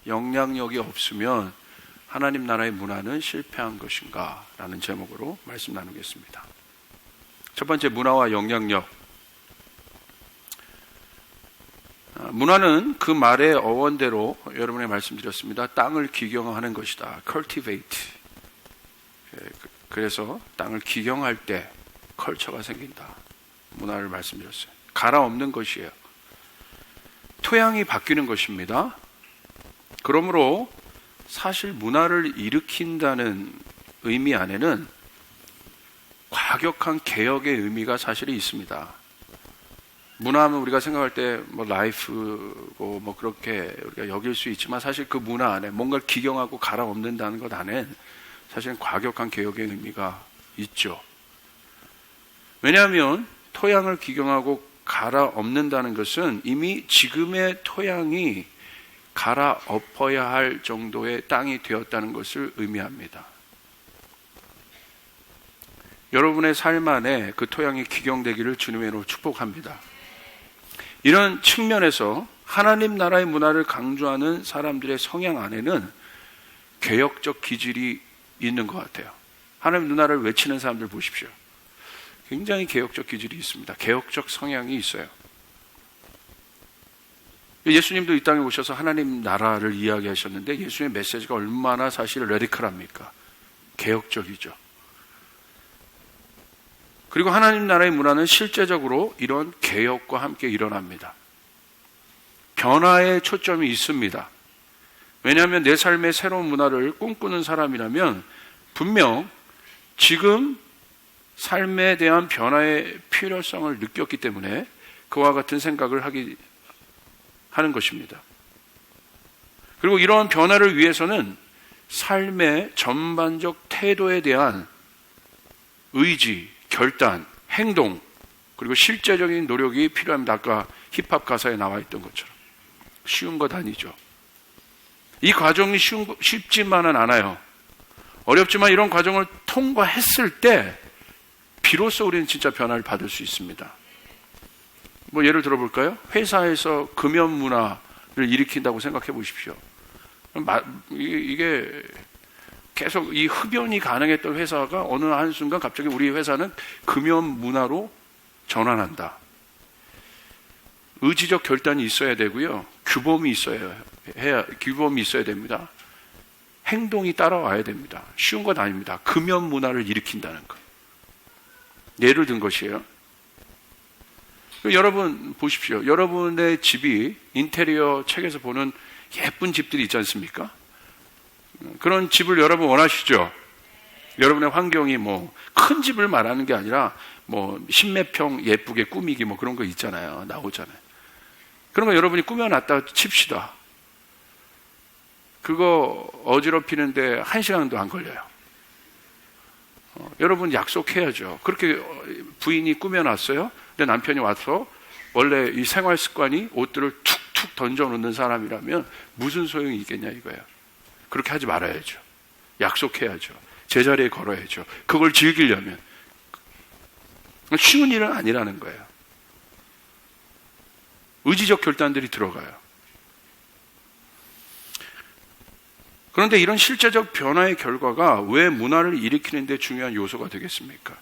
영향력이 없으면 하나님 나라의 문화는 실패한 것인가? 라는 제목으로 말씀 나누겠습니다. 첫 번째, 문화와 영향력. 문화는 그 말의 어원대로 여러분에 말씀드렸습니다. 땅을 기경하는 것이다. cultivate. 그래서 땅을 기경할 때 컬처가 생긴다. 문화를 말씀드렸어요. 갈아엎는 것이에요. 토양이 바뀌는 것입니다. 그러므로 사실 문화를 일으킨다는 의미 안에는 과격한 개혁의 의미가 사실이 있습니다. 문화하면 우리가 생각할 때 뭐 라이프고 뭐 그렇게 우리가 여길 수 있지만 사실 그 문화 안에 뭔가를 기경하고 갈아엎는다는 것 안에 사실은 과격한 개혁의 의미가 있죠. 왜냐하면 토양을 기경하고 갈아엎는다는 것은 이미 지금의 토양이 갈아엎어야 할 정도의 땅이 되었다는 것을 의미합니다. 여러분의 삶 안에 그 토양이 기경되기를 주님의 이름으로 축복합니다. 이런 측면에서 하나님 나라의 문화를 강조하는 사람들의 성향 안에는 개혁적 기질이 있는 것 같아요. 하나님 문화를 외치는 사람들 보십시오. 굉장히 개혁적 기질이 있습니다. 개혁적 성향이 있어요. 예수님도 이 땅에 오셔서 하나님 나라를 이야기하셨는데 예수님의 메시지가 얼마나 사실 레디컬합니까? 개혁적이죠. 그리고 하나님 나라의 문화는 실제적으로 이런 개혁과 함께 일어납니다. 변화에 초점이 있습니다. 왜냐하면 내 삶의 새로운 문화를 꿈꾸는 사람이라면 분명 지금 삶에 대한 변화의 필요성을 느꼈기 때문에 그와 같은 생각을 하는 것입니다. 그리고 이러한 변화를 위해서는 삶의 전반적 태도에 대한 의지, 결단, 행동, 그리고 실제적인 노력이 필요합니다. 아까 힙합 가사에 나와 있던 것처럼. 쉬운 것 아니죠. 이 과정이 쉽지만은 않아요. 어렵지만 이런 과정을 통과했을 때 비로소 우리는 진짜 변화를 받을 수 있습니다. 뭐 예를 들어볼까요? 회사에서 금연 문화를 일으킨다고 생각해 보십시오. 이게 계속 이 흡연이 가능했던 회사가 어느 한순간 갑자기 우리 회사는 금연 문화로 전환한다. 의지적 결단이 있어야 되고요. 규범이 있어야 됩니다. 행동이 따라와야 됩니다. 쉬운 것 아닙니다. 금연 문화를 일으킨다는 것. 예를 든 것이에요. 여러분 보십시오. 여러분의 집이 인테리어 책에서 보는 예쁜 집들이 있지 않습니까? 그런 집을 여러분 원하시죠? 여러분의 환경이 뭐 큰 집을 말하는 게 아니라 뭐 십몇 평 예쁘게 꾸미기 뭐 그런 거 있잖아요. 나오잖아요. 그런 거 여러분이 꾸며놨다 칩시다. 그거 어지럽히는데 1시간도 안 걸려요. 여러분 약속해야죠. 그렇게 부인이 꾸며놨어요. 근데 남편이 와서 원래 이 생활 습관이 옷들을 툭툭 던져놓는 사람이라면 무슨 소용이 있겠냐 이거예요. 그렇게 하지 말아야죠. 약속해야죠. 제자리에 걸어야죠. 그걸 즐기려면. 쉬운 일은 아니라는 거예요. 의지적 결단들이 들어가요. 그런데 이런 실제적 변화의 결과가 왜 문화를 일으키는 데 중요한 요소가 되겠습니까?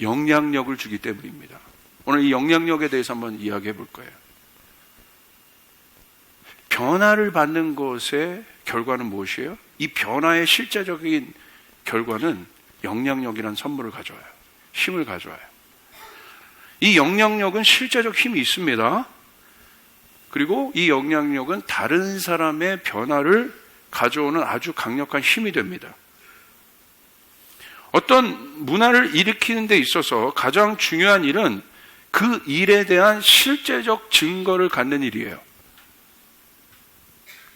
영향력을 주기 때문입니다. 오늘 이 영향력에 대해서 한번 이야기해 볼 거예요. 변화를 받는 것의 결과는 무엇이에요? 이 변화의 실제적인 결과는 영향력이라는 선물을 가져와요. 힘을 가져와요. 이 영향력은 실제적 힘이 있습니다. 그리고 이 영향력은 다른 사람의 변화를 가져오는 아주 강력한 힘이 됩니다. 어떤 문화를 일으키는 데 있어서 가장 중요한 일은 그 일에 대한 실제적 증거를 갖는 일이에요.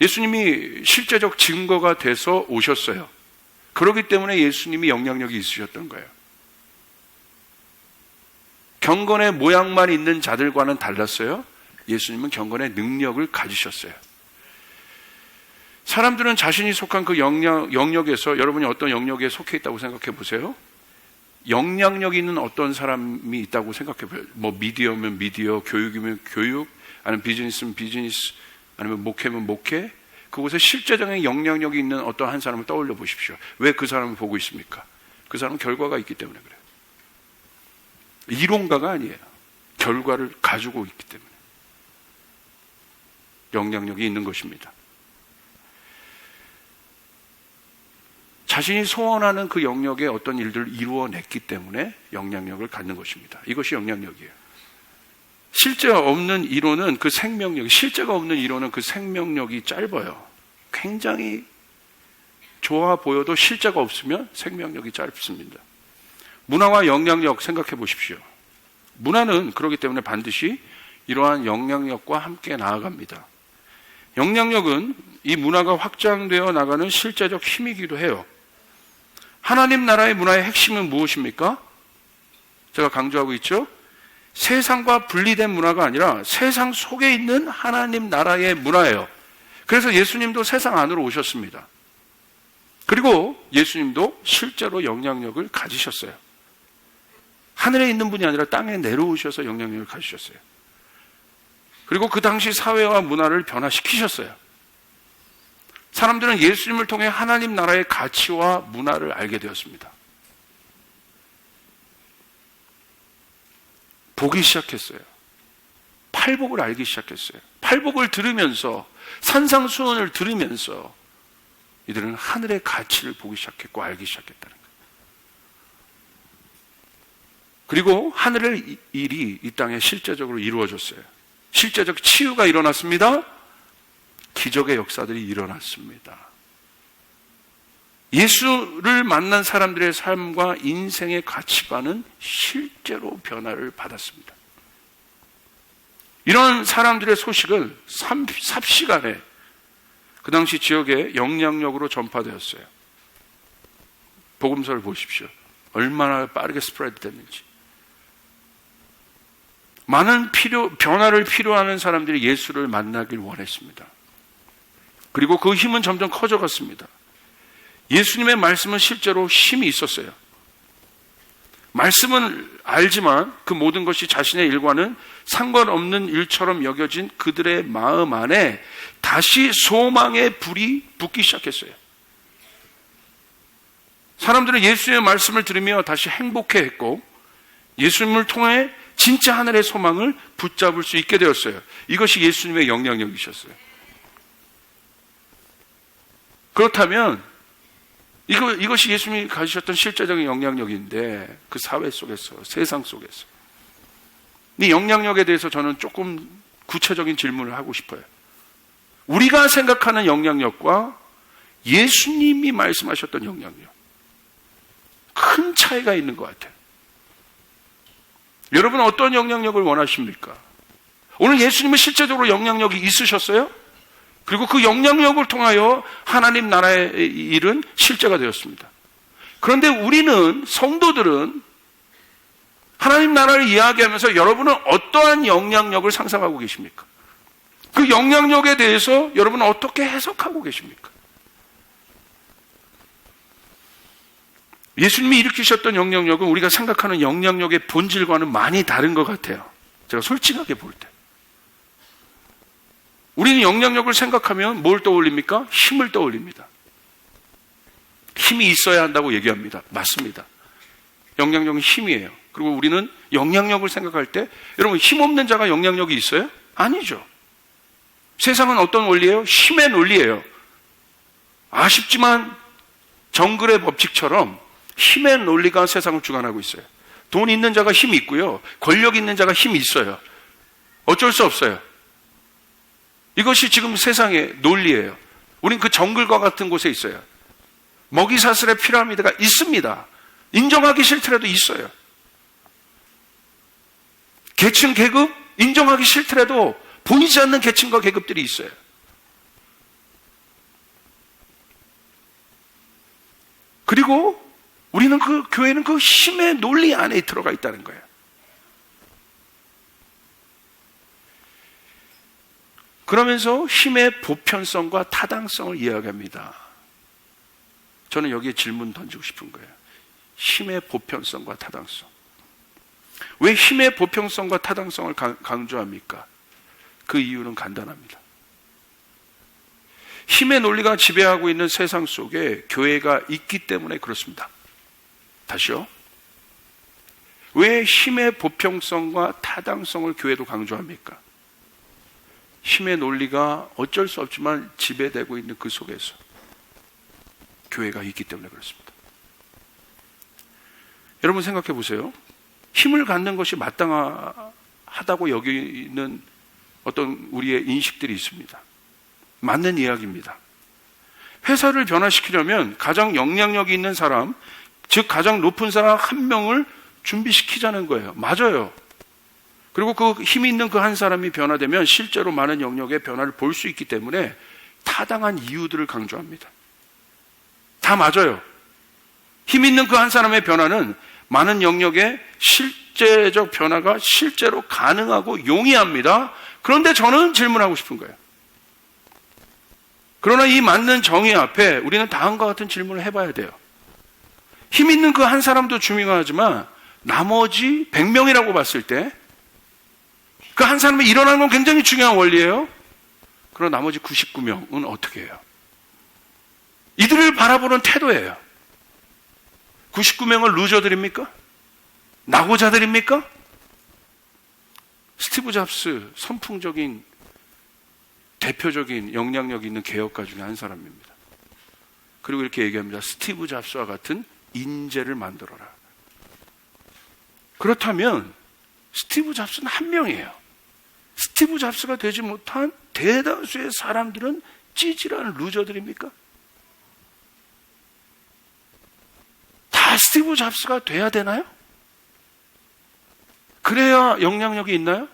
예수님이 실제적 증거가 돼서 오셨어요. 그렇기 때문에 예수님이 영향력이 있으셨던 거예요. 경건의 모양만 있는 자들과는 달랐어요. 예수님은 경건의 능력을 가지셨어요. 사람들은 자신이 속한 그 영역에서 여러분이 어떤 영역에 속해 있다고 생각해 보세요. 영향력 있는 어떤 사람이 있다고 생각해 보세요. 뭐 미디어면 미디어, 교육이면 교육, 아니면 비즈니스면 비즈니스, 아니면 목회면 목회, 그곳에 실제적인 영향력이 있는 어떤 한 사람을 떠올려 보십시오. 왜 그 사람을 보고 있습니까? 그 사람은 결과가 있기 때문에 그래요. 이론가가 아니에요. 결과를 가지고 있기 때문에 영향력이 있는 것입니다. 자신이 소원하는 그 영역에 어떤 일들을 이루어냈기 때문에 영향력을 갖는 것입니다. 이것이 영향력이에요. 실제가 없는 이론은 그 생명력이, 실제가 없는 이론은 그 생명력이 짧아요. 굉장히 좋아 보여도 실제가 없으면 생명력이 짧습니다. 문화와 영향력 생각해 보십시오. 문화는 그렇기 때문에 반드시 이러한 영향력과 함께 나아갑니다. 영향력은 이 문화가 확장되어 나가는 실제적 힘이기도 해요. 하나님 나라의 문화의 핵심은 무엇입니까? 제가 강조하고 있죠. 세상과 분리된 문화가 아니라 세상 속에 있는 하나님 나라의 문화예요. 그래서 예수님도 세상 안으로 오셨습니다. 그리고 예수님도 실제로 영향력을 가지셨어요. 하늘에 있는 분이 아니라 땅에 내려오셔서 영향력을 가지셨어요. 그리고 그 당시 사회와 문화를 변화시키셨어요. 사람들은 예수님을 통해 하나님 나라의 가치와 문화를 알게 되었습니다. 보기 시작했어요. 팔복을 알기 시작했어요. 팔복을 들으면서, 산상수훈을 들으면서 이들은 하늘의 가치를 보기 시작했고 알기 시작했다는 거예요. 그리고 하늘의 일이 이 땅에 실제적으로 이루어졌어요. 실제적 치유가 일어났습니다. 기적의 역사들이 일어났습니다. 예수를 만난 사람들의 삶과 인생의 가치관은 실제로 변화를 받았습니다. 이런 사람들의 소식을 삽시간에 그 당시 지역에 영향력으로 전파되었어요. 복음서를 보십시오. 얼마나 빠르게 스프레드 됐는지. 많은 변화를 필요하는 사람들이 예수를 만나길 원했습니다. 그리고 그 힘은 점점 커져갔습니다. 예수님의 말씀은 실제로 힘이 있었어요. 말씀은 알지만 그 모든 것이 자신의 일과는 상관없는 일처럼 여겨진 그들의 마음 안에 다시 소망의 불이 붙기 시작했어요. 사람들은 예수님의 말씀을 들으며 다시 행복해했고 예수님을 통해 진짜 하늘의 소망을 붙잡을 수 있게 되었어요. 이것이 예수님의 영향력이셨어요. 그렇다면 이것이 예수님이 가지셨던 실제적인 영향력인데 그 사회 속에서, 세상 속에서 이 영향력에 대해서 저는 조금 구체적인 질문을 하고 싶어요. 우리가 생각하는 영향력과 예수님이 말씀하셨던 영향력, 큰 차이가 있는 것 같아요. 여러분은 어떤 영향력을 원하십니까? 오늘 예수님은 실제적으로 영향력이 있으셨어요? 그리고 그 영향력을 통하여 하나님 나라의 일은 실제가 되었습니다. 그런데 우리는, 성도들은 하나님 나라를 이야기하면서 여러분은 어떠한 영향력을 상상하고 계십니까? 그 영향력에 대해서 여러분은 어떻게 해석하고 계십니까? 예수님이 일으키셨던 영향력은 우리가 생각하는 영향력의 본질과는 많이 다른 것 같아요. 제가 솔직하게 볼 때. 우리는 영향력을 생각하면 뭘 떠올립니까? 힘을 떠올립니다. 힘이 있어야 한다고 얘기합니다. 맞습니다. 영향력은 힘이에요. 그리고 우리는 영향력을 생각할 때, 여러분, 힘없는 자가 영향력이 있어요? 아니죠. 세상은 어떤 원리예요? 힘의 논리예요. 아쉽지만 정글의 법칙처럼 힘의 논리가 세상을 주관하고 있어요. 돈 있는 자가 힘이 있고요. 권력 있는 자가 힘이 있어요. 어쩔 수 없어요. 이것이 지금 세상의 논리예요. 우린 그 정글과 같은 곳에 있어요. 먹이사슬의 피라미드가 있습니다. 인정하기 싫더라도 있어요. 계층, 계급, 인정하기 싫더라도 보이지 않는 계층과 계급들이 있어요. 그리고 우리는 그 교회는 그 힘의 논리 안에 들어가 있다는 거예요. 그러면서 힘의 보편성과 타당성을 이야기합니다. 저는 여기에 질문 던지고 싶은 거예요. 힘의 보편성과 타당성. 왜 힘의 보편성과 타당성을 강조합니까? 그 이유는 간단합니다. 힘의 논리가 지배하고 있는 세상 속에 교회가 있기 때문에 그렇습니다. 다시요. 왜 힘의 보편성과 타당성을 교회도 강조합니까? 힘의 논리가 어쩔 수 없지만 지배되고 있는 그 속에서 교회가 있기 때문에 그렇습니다. 여러분 생각해 보세요. 힘을 갖는 것이 마땅하다고 여기는 어떤 우리의 인식들이 있습니다. 맞는 이야기입니다. 회사를 변화시키려면 가장 영향력이 있는 사람, 즉 가장 높은 사람 한 명을 준비시키자는 거예요. 맞아요. 그리고 그 힘이 있는 그 한 사람이 변화되면 실제로 많은 영역의 변화를 볼 수 있기 때문에 타당한 이유들을 강조합니다. 다 맞아요. 힘 있는 그 한 사람의 변화는 많은 영역의 실제적 변화가 실제로 가능하고 용이합니다. 그런데 저는 질문하고 싶은 거예요. 그러나 이 맞는 정의 앞에 우리는 다음과 같은 질문을 해봐야 돼요. 힘 있는 그 한 사람도 중요하지만 나머지 100명이라고 봤을 때 그 한 사람이 일어나는 건 굉장히 중요한 원리예요. 그러나 나머지 99명은 어떻게 해요? 이들을 바라보는 태도예요. 99명은 루저들입니까? 낙오자들입니까? 스티브 잡스, 선풍적인 대표적인 영향력 있는 개혁가 중에 한 사람입니다. 그리고 이렇게 얘기합니다. 스티브 잡스와 같은 인재를 만들어라. 그렇다면 스티브 잡스는 한 명이에요. 스티브 잡스가 되지 못한 대다수의 사람들은 찌질한 루저들입니까? 다 스티브 잡스가 돼야 되나요? 그래야 영향력이 있나요?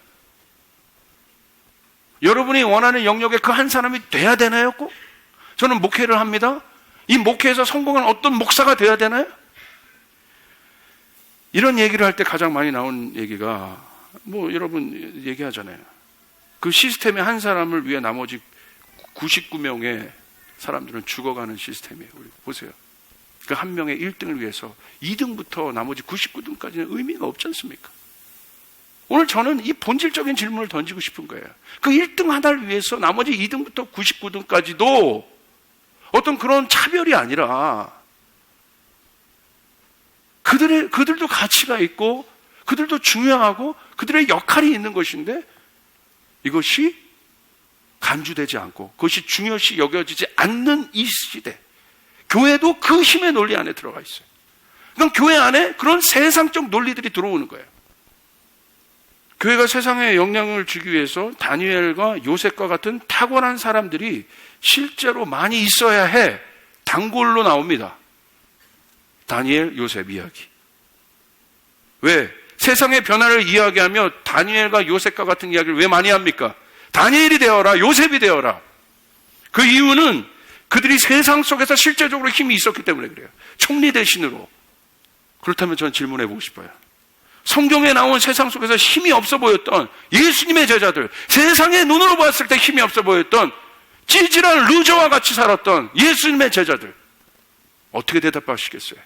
여러분이 원하는 영역에 그 한 사람이 돼야 되나요? 꼭? 저는 목회를 합니다. 이 목회에서 성공한 어떤 목사가 돼야 되나요? 이런 얘기를 할 때 가장 많이 나온 얘기가 여러분 얘기하잖아요. 그 시스템의 한 사람을 위해 나머지 99명의 사람들은 죽어가는 시스템이에요. 우리 보세요. 그 한 명의 1등을 위해서 2등부터 나머지 99등까지는 의미가 없지 않습니까? 오늘 저는 이 본질적인 질문을 던지고 싶은 거예요. 그 1등 하나를 위해서 나머지 2등부터 99등까지도 어떤 그런 차별이 아니라 그들도 가치가 있고 그들도 중요하고 그들의 역할이 있는 것인데 이것이 간주되지 않고 그것이 중요시 여겨지지 않는 이 시대, 교회도 그 힘의 논리 안에 들어가 있어요. 그럼 교회 안에 그런 세상적 논리들이 들어오는 거예요. 교회가 세상에 영향을 주기 위해서 다니엘과 요셉과 같은 탁월한 사람들이 실제로 많이 있어야 해. 단골로 나옵니다. 다니엘, 요셉 이야기. 왜? 세상의 변화를 이야기하며 다니엘과 요셉과 같은 이야기를 왜 많이 합니까? 다니엘이 되어라, 요셉이 되어라. 그 이유는 그들이 세상 속에서 실제적으로 힘이 있었기 때문에 그래요. 총리 대신으로. 그렇다면 저는 질문해 보고 싶어요. 성경에 나온 세상 속에서 힘이 없어 보였던 예수님의 제자들, 세상의 눈으로 봤을 때 힘이 없어 보였던 찌질한 루저와 같이 살았던 예수님의 제자들, 어떻게 대답하시겠어요?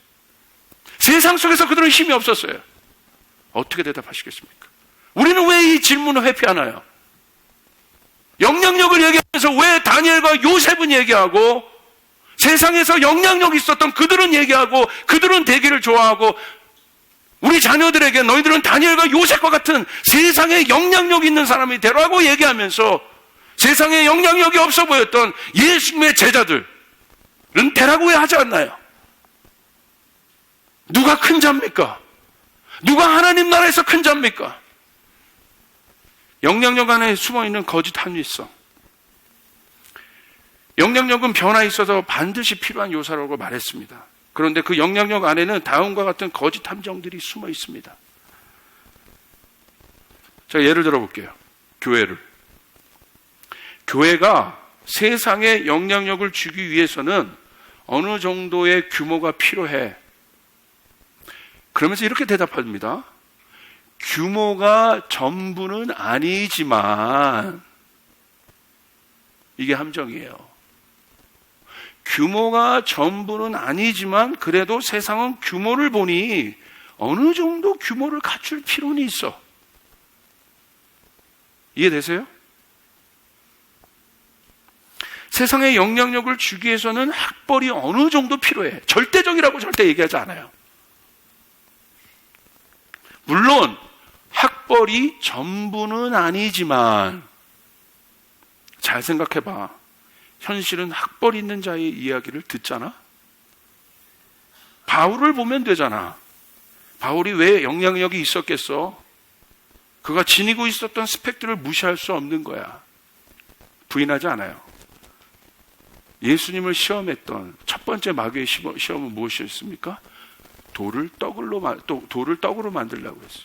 세상 속에서 그들은 힘이 없었어요. 어떻게 대답하시겠습니까? 우리는 왜 이 질문을 회피하나요? 영향력을 얘기하면서 왜 다니엘과 요셉은 얘기하고 세상에서 영향력이 있었던 그들은 얘기하고 그들은 되기를 좋아하고 우리 자녀들에게 너희들은 다니엘과 요셉과 같은 세상에 영향력 있는 사람이 되라고 얘기하면서 세상에 영향력이 없어 보였던 예수님의 제자들은 되라고 왜 하지 않나요? 누가 큰 자입니까? 누가 하나님 나라에서 큰 자입니까? 영향력 안에 숨어있는 거짓 합리성. 영향력은 변화에 있어서 반드시 필요한 요소라고 말했습니다. 그런데 그 영향력 안에는 다음과 같은 거짓 함정들이 숨어 있습니다. 제가 예를 들어 볼게요. 교회가 세상에 영향력을 주기 위해서는 어느 정도의 규모가 필요해. 그러면서 이렇게 대답합니다. 규모가 전부는 아니지만, 이게 함정이에요. 규모가 전부는 아니지만 그래도 세상은 규모를 보니 어느 정도 규모를 갖출 필요는 있어. 이해되세요? 세상에 영향력을 주기 위해서는 학벌이 어느 정도 필요해. 절대적이라고 절대 얘기하지 않아요. 물론 학벌이 전부는 아니지만 잘 생각해봐. 현실은 학벌 있는 자의 이야기를 듣잖아. 바울을 보면 되잖아. 바울이 왜 영향력이 있었겠어? 그가 지니고 있었던 스펙들을 무시할 수 없는 거야. 부인하지 않아요. 예수님을 시험했던 첫 번째 마귀의 시험은 무엇이었습니까? 돌을 떡으로 만들려고 했어요.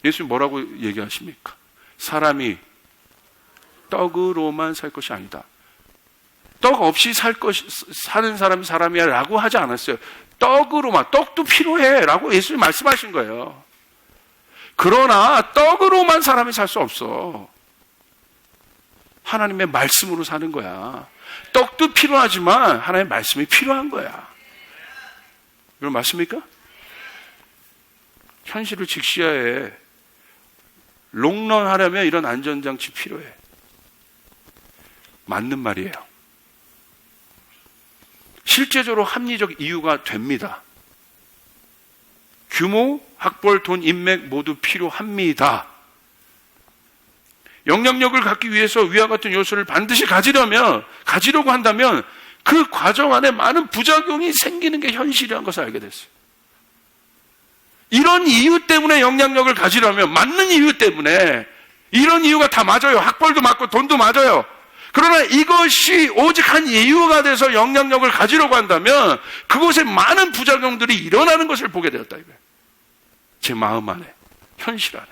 예수님 뭐라고 얘기하십니까? 사람이 떡으로만 살 것이 아니다. 떡 없이 사는 사람이 사람이야 라고 하지 않았어요. 떡으로만, 떡도 필요해 라고 예수님 말씀하신 거예요. 그러나 떡으로만 사람이 살 수 없어. 하나님의 말씀으로 사는 거야. 떡도 필요하지만 하나님의 말씀이 필요한 거야. 이건 맞습니까? 현실을 직시하에 롱런 하려면 이런 안전장치 필요해. 맞는 말이에요. 실제적으로 합리적 이유가 됩니다. 규모, 학벌, 돈, 인맥 모두 필요합니다. 영향력을 갖기 위해서 위와 같은 요소를 반드시 가지려고 한다면 그 과정 안에 많은 부작용이 생기는 게 현실이라는 것을 알게 됐어요. 이런 이유 때문에 영향력을 가지려면, 맞는 이유 때문에, 이런 이유가 다 맞아요. 학벌도 맞고 돈도 맞아요. 그러나 이것이 오직 한 이유가 돼서 영향력을 가지려고 한다면 그곳에 많은 부작용들이 일어나는 것을 보게 되었다 이거예요. 제 마음 안에, 현실 안에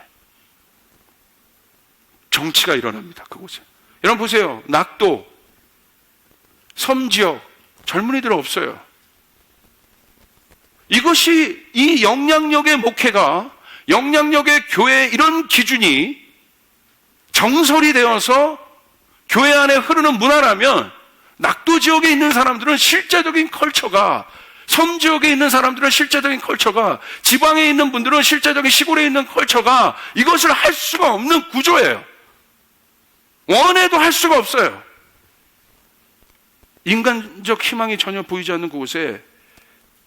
정치가 일어납니다. 그곳에. 여러분 보세요. 낙도, 섬지역, 젊은이들 없어요. 이것이 이 영향력의 목회가, 영향력의 교회의 이런 기준이 정설이 되어서 교회 안에 흐르는 문화라면, 낙도 지역에 있는 사람들은 실제적인 컬처가, 섬 지역에 있는 사람들은 실제적인 컬처가, 지방에 있는 분들은 실제적인 시골에 있는 컬처가 이것을 할 수가 없는 구조예요. 원해도 할 수가 없어요. 인간적 희망이 전혀 보이지 않는 그곳에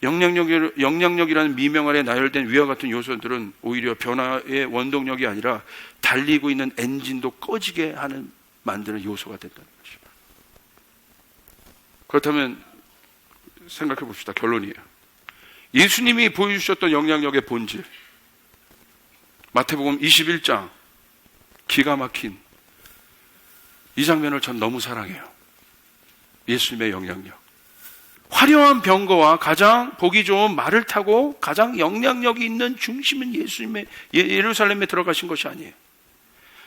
영향력이라는 미명 아래 나열된 위와 같은 요소들은 오히려 변화의 원동력이 아니라 달리고 있는 엔진도 꺼지게 만드는 요소가 된다는 것이죠. 그렇다면 생각해 봅시다. 결론이에요. 예수님이 보여주셨던 영향력의 본질, 마태복음 21장, 기가 막힌 이 장면을 전 너무 사랑해요. 예수님의 영향력. 화려한 병거와 가장 보기 좋은 말을 타고 가장 영향력이 있는 중심은 예수님의 예루살렘에 들어가신 것이 아니에요.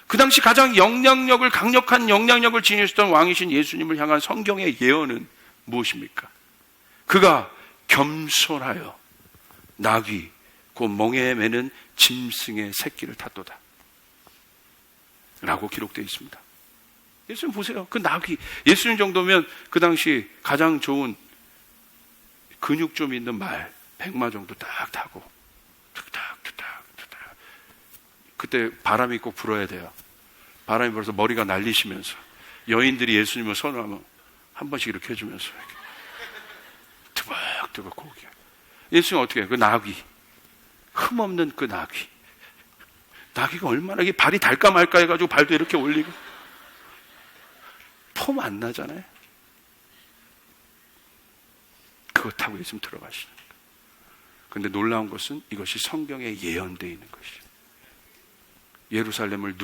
그 당시 가장 강력한 영향력을 지니셨던 왕이신 예수님을 향한 성경의 예언은 무엇입니까? 그가 겸손하여 나귀 곧 멍에 매는 짐승의 새끼를 탔도다 라고 기록되어 있습니다. 예수님 보세요. 그 나귀, 예수님 정도면 그 당시 가장 좋은 근육 좀 있는 말 100마 정도 딱 타고 툭탁 그때 바람이 꼭 불어야 돼요. 바람이 불어서 머리가 날리시면서 여인들이 예수님을 선호하면 한 번씩 이렇게 해주면서 뜨벅뜨벅 고개. 예수님 어떻게 해요? 그 나귀, 흠없는 그 나귀가 얼마나 이게 발이 달까 말까 해가지고 발도 이렇게 올리고 폼 안 나잖아요. 그거 타고 예수님 들어가시는 거예요. 그런데 놀라운 것은 이것이 성경에 예언되어 있는 것이에요. 예루살렘을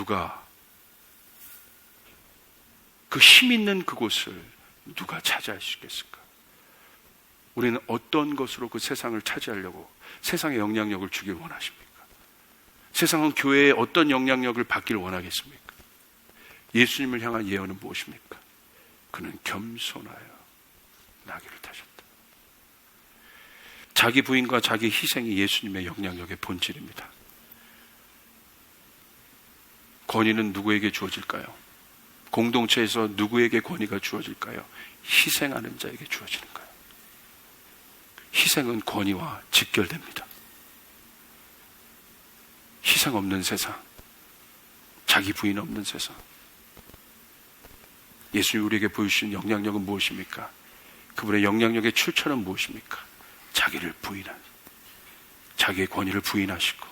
그 힘 있는 그곳을 누가 차지할 수 있겠을까? 우리는 어떤 것으로 그 세상을 차지하려고 세상에 영향력을 주길 원하십니까? 세상은 교회에 어떤 영향력을 받기를 원하겠습니까? 예수님을 향한 예언은 무엇입니까? 그는 겸손하여 나귀를 타셨다. 자기 부인과 자기 희생이 예수님의 영향력의 본질입니다. 권위는 누구에게 주어질까요? 공동체에서 누구에게 권위가 주어질까요? 희생하는 자에게 주어지는 거예요. 희생은 권위와 직결됩니다. 희생 없는 세상, 자기 부인 없는 세상, 예수님이 우리에게 보여주신 영향력은 무엇입니까? 그분의 영향력의 출처는 무엇입니까? 자기를 부인한, 자기의 권위를 부인하시고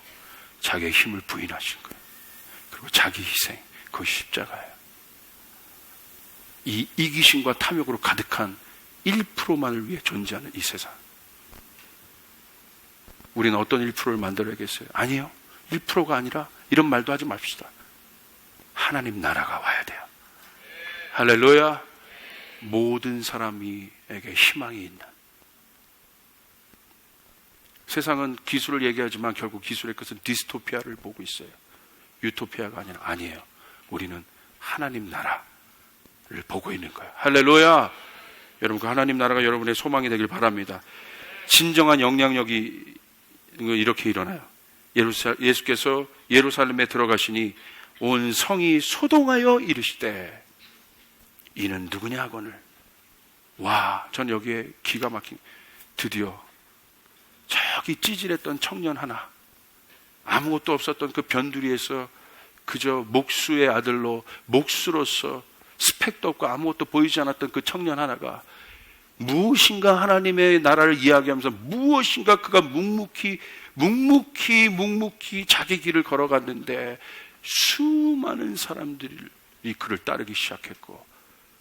자기의 힘을 부인하신 거예요. 그리고 자기 희생, 그것이 십자가예요. 이 이기심과 탐욕으로 가득한 1%만을 위해 존재하는 이 세상, 우리는 어떤 1%를 만들어야겠어요? 아니요, 1%가 아니라 이런 말도 하지 맙시다. 하나님 나라가 와야 돼요. 할렐루야. 모든 사람에게 희망이 있는, 세상은 기술을 얘기하지만 결국 기술의 끝은 디스토피아를 보고 있어요. 유토피아가 아니에요. 우리는 하나님 나라를 보고 있는 거예요. 할렐루야. 여러분, 그 하나님 나라가 여러분의 소망이 되길 바랍니다. 진정한 영향력이 이렇게 일어나요. 예수께서 예루살렘에 들어가시니 온 성이 소동하여 이르시되 이는 누구냐 하거늘. 와, 전 여기에 기가 막힌, 드디어 저기 찌질했던 청년 하나, 아무것도 없었던 그 변두리에서 그저 목수의 아들로, 목수로서 스펙도 없고 아무것도 보이지 않았던 그 청년 하나가 무엇인가 하나님의 나라를 이야기하면서 무엇인가 그가 묵묵히 자기 길을 걸어갔는데 수많은 사람들이 그를 따르기 시작했고,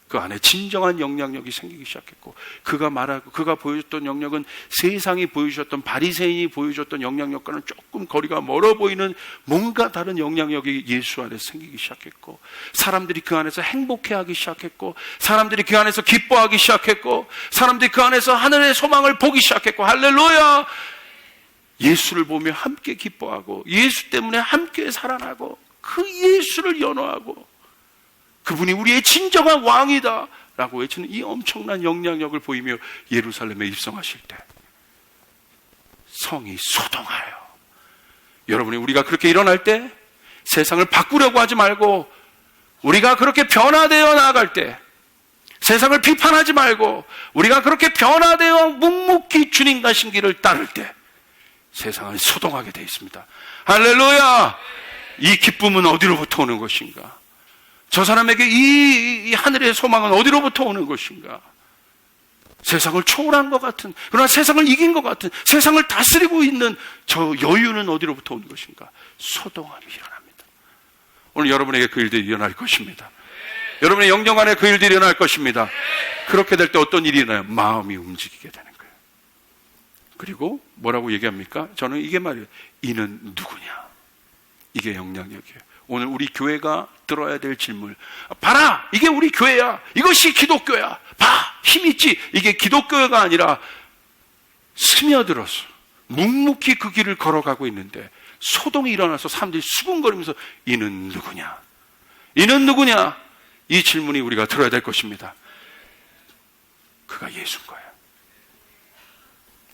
그 안에 진정한 영향력이 생기기 시작했고, 그가 말하고 그가 보여줬던 영향력은 세상이 보여주셨던, 바리새인이 보여줬던 영향력과는 조금 거리가 멀어 보이는 뭔가 다른 영향력이 예수 안에서 생기기 시작했고, 사람들이 그 안에서 행복해하기 시작했고, 사람들이 그 안에서 기뻐하기 시작했고, 사람들이 그 안에서 하늘의 소망을 보기 시작했고, 할렐루야. 예수를 보며 함께 기뻐하고, 예수 때문에 함께 살아나고, 그 예수를 연호하고, 그분이 우리의 진정한 왕이다 라고 외치는 이 엄청난 영향력을 보이며 예루살렘에 입성하실 때 성이 소동하여. 여러분이, 우리가 그렇게 일어날 때, 세상을 바꾸려고 하지 말고, 우리가 그렇게 변화되어 나아갈 때, 세상을 비판하지 말고, 우리가 그렇게 변화되어 묵묵히 주님 가신 길을 따를 때 세상은 소동하게 되어 있습니다. 할렐루야. 이 기쁨은 어디로부터 오는 것인가? 저 사람에게 이 하늘의 소망은 어디로부터 오는 것인가? 세상을 초월한 것 같은, 그러나 세상을 이긴 것 같은, 세상을 다스리고 있는 저 여유는 어디로부터 오는 것인가? 소동함이 일어납니다. 오늘 여러분에게 그 일들이 일어날 것입니다. 여러분의 영영 안에 그 일들이 일어날 것입니다. 그렇게 될 때 어떤 일이 일어나요? 마음이 움직이게 되는 거예요. 그리고 뭐라고 얘기합니까? 저는 이게 말이에요. 이는 누구냐? 이게 영향력이에요. 오늘 우리 교회가 들어야 될 질문, 봐라, 이게 우리 교회야, 이것이 기독교야, 봐, 힘있지. 이게 기독교가 아니라 스며들어서 묵묵히 그 길을 걸어가고 있는데 소동이 일어나서 사람들이 수군거리면서 이는 누구냐, 이는 누구냐, 이 질문이 우리가 들어야 될 것입니다. 그가 예수인 거예요.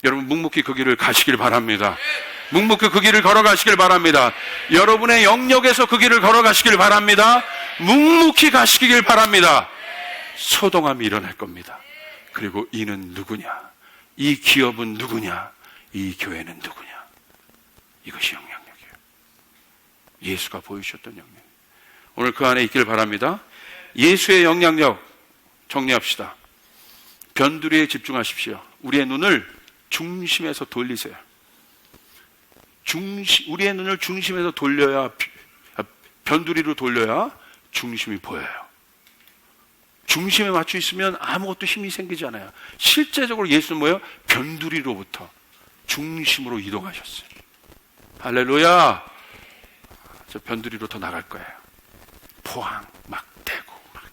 여러분, 묵묵히 그 길을 가시길 바랍니다. 묵묵히 그 길을 걸어가시길 바랍니다. 여러분의 영역에서 그 길을 걸어가시길 바랍니다. 묵묵히 가시길 바랍니다. 소동함이 일어날 겁니다. 그리고 이는 누구냐? 이 기업은 누구냐? 이 교회는 누구냐? 이것이 영향력이에요. 예수가 보여주셨던 영향력. 오늘 그 안에 있길 바랍니다. 예수의 영향력 정리합시다. 변두리에 집중하십시오. 우리의 눈을 중심에서 돌리세요. 우리의 눈을 중심에서 돌려야, 변두리로 돌려야 중심이 보여요. 중심에 맞춰 있으면 아무것도 힘이 생기지 않아요. 실제적으로 예수는 뭐예요? 변두리로부터 중심으로 이동하셨어요. 할렐루야. 저 변두리로 더 나갈 거예요. 포항 막 대고 막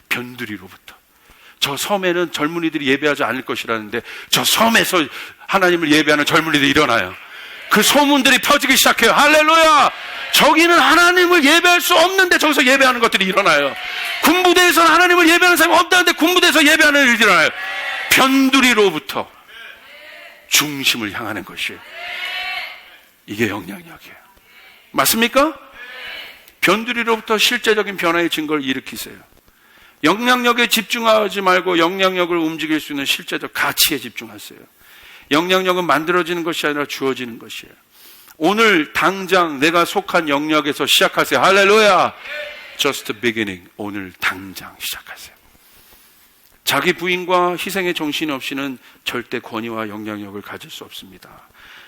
변두리로부터. 저 섬에는 젊은이들이 예배하지 않을 것이라는데 저 섬에서 하나님을 예배하는 젊은이들이 일어나요. 그 소문들이 퍼지기 시작해요. 할렐루야. 저기는 하나님을 예배할 수 없는데 저기서 예배하는 것들이 일어나요. 군부대에서는 하나님을 예배하는 사람이 없다는데 군부대에서 예배하는 일이 일어나요. 변두리로부터 중심을 향하는 것이, 이게 영향력이에요. 맞습니까? 변두리로부터 실제적인 변화의 증거를 일으키세요. 영향력에 집중하지 말고 영향력을 움직일 수 있는 실제적 가치에 집중하세요. 영향력은 만들어지는 것이 아니라 주어지는 것이에요. 오늘 당장 내가 속한 영역에서 시작하세요. 할렐루야. just beginning. 오늘 당장 시작하세요. 자기 부인과 희생의 정신 없이는 절대 권위와 영향력을 가질 수 없습니다.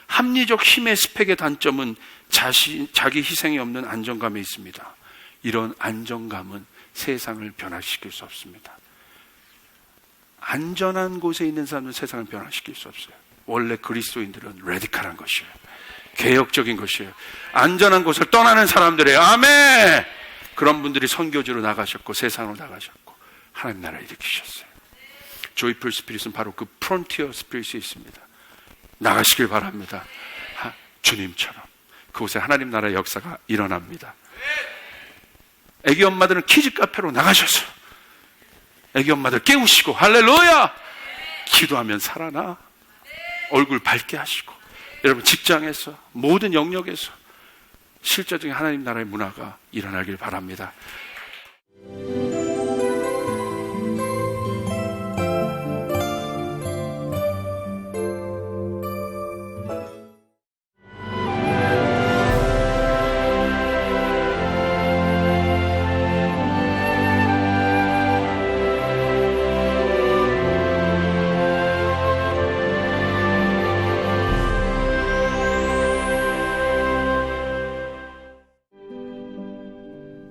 합리적 힘의 스펙의 단점은 자기 희생이 없는 안정감에 있습니다. 이런 안정감은 세상을 변화시킬 수 없습니다. 안전한 곳에 있는 사람은 세상을 변화시킬 수 없어요. 원래 그리스도인들은 레디칼한 것이에요. 개혁적인 것이에요. 안전한 곳을 떠나는 사람들이에요. 아멘! 그런 분들이 선교지로 나가셨고 세상으로 나가셨고 하나님 나라를 일으키셨어요. 조이풀 스피릿은 바로 그 프론티어 스피릿이 있습니다. 나가시길 바랍니다. 주님처럼 그곳에 하나님 나라의 역사가 일어납니다. 애기 엄마들은 키즈 카페로 나가셔서 애기 엄마들 깨우시고 할렐루야! 기도하면 살아나. 얼굴 밝게 하시고 여러분 직장에서 모든 영역에서 실제적인 하나님 나라의 문화가 일어나길 바랍니다.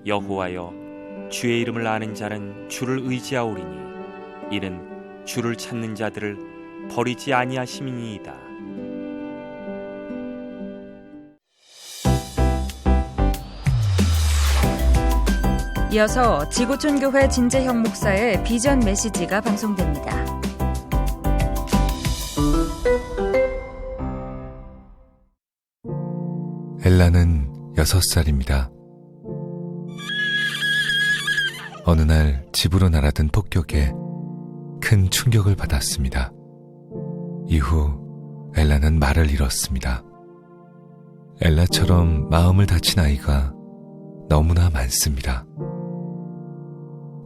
여호와여, 주의 이름을 아는 자는 주를 의지하오리니 이는 주를 찾는 자들을 버리지 아니하심이니이다. 이어서 지구촌교회 진재형 목사의 비전 메시지가 방송됩니다. 엘라는 6살입니다. 어느 날 집으로 날아든 폭격에 큰 충격을 받았습니다. 이후 엘라는 말을 잃었습니다. 엘라처럼 마음을 다친 아이가 너무나 많습니다.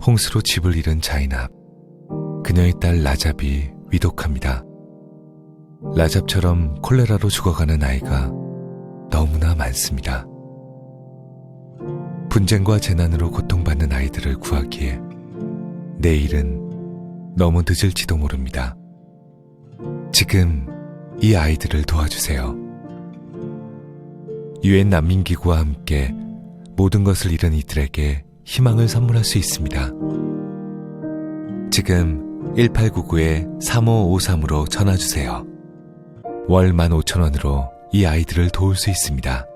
홍수로 집을 잃은 자이납, 그녀의 딸 라잡이 위독합니다. 라잡처럼 콜레라로 죽어가는 아이가 너무나 많습니다. 분쟁과 재난으로 고통받는 아이들을 구하기에 내일은 너무 늦을지도 모릅니다. 지금 이 아이들을 도와주세요. 유엔 난민기구와 함께 모든 것을 잃은 이들에게 희망을 선물할 수 있습니다. 지금 1899-3553으로 전화주세요. 월 15,000원으로 이 아이들을 도울 수 있습니다.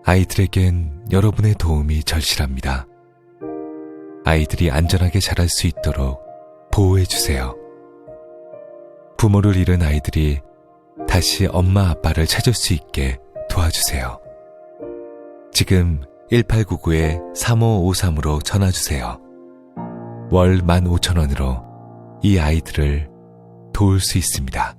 아이들에겐 여러분의 도움이 절실합니다. 아이들이 안전하게 자랄 수 있도록 보호해주세요. 부모를 잃은 아이들이 다시 엄마 아빠를 찾을 수 있게 도와주세요. 지금 1899-3553으로 전화주세요. 월 15,000원으로 이 아이들을 도울 수 있습니다.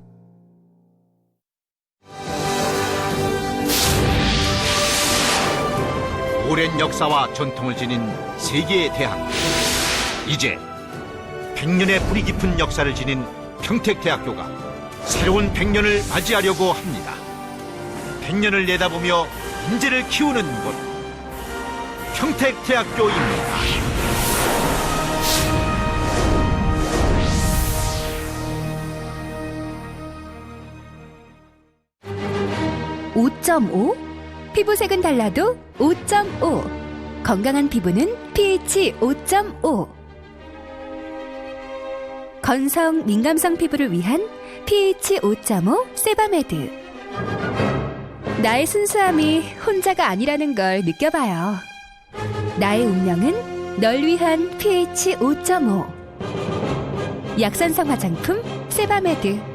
오랜 역사와 전통을 지닌 세계의 대학교. 이제 100년의 뿌리 깊은 역사를 지닌 평택대학교가 새로운 100년을 맞이하려고 합니다. 100년을 내다보며 인재를 키우는 곳, 평택대학교입니다. (5.5) 피부색은 달라도 5.5. 건강한 피부는 pH 5.5. 건성 민감성 피부를 위한 pH 5.5 세바메드. 나의 순수함이 혼자가 아니라는 걸 느껴봐요. 나의 운명은 널 위한 pH 5.5. 약산성 화장품 세바메드.